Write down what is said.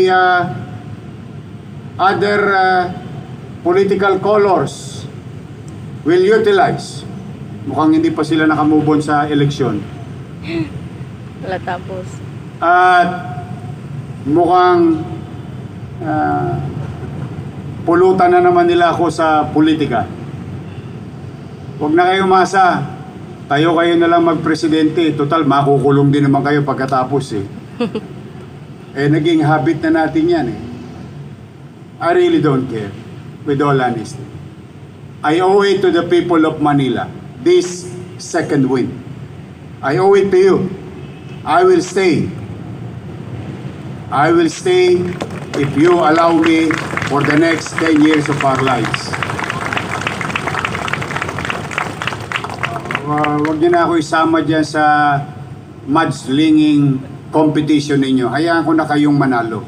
the other political colors will utilize. Mukhang hindi pa sila nakamove on sa eleksyon. Wala tapos. At mukhang pulutan na naman nila ako sa politika. Huwag na kayo umasa. Tayo kayo na lang magpresidente. Total, makukulong din naman kayo pagkatapos eh. Naging habit na natin yan eh. I really don't care, with all honesty. I owe it to the people of Manila, this second win. I owe it to you. I will stay. I will stay if you allow me for the next 10 years of our lives. Huwag niyo na ako isama dyan sa mudslinging competition ninyo. Hayaan ko na kayong manalo.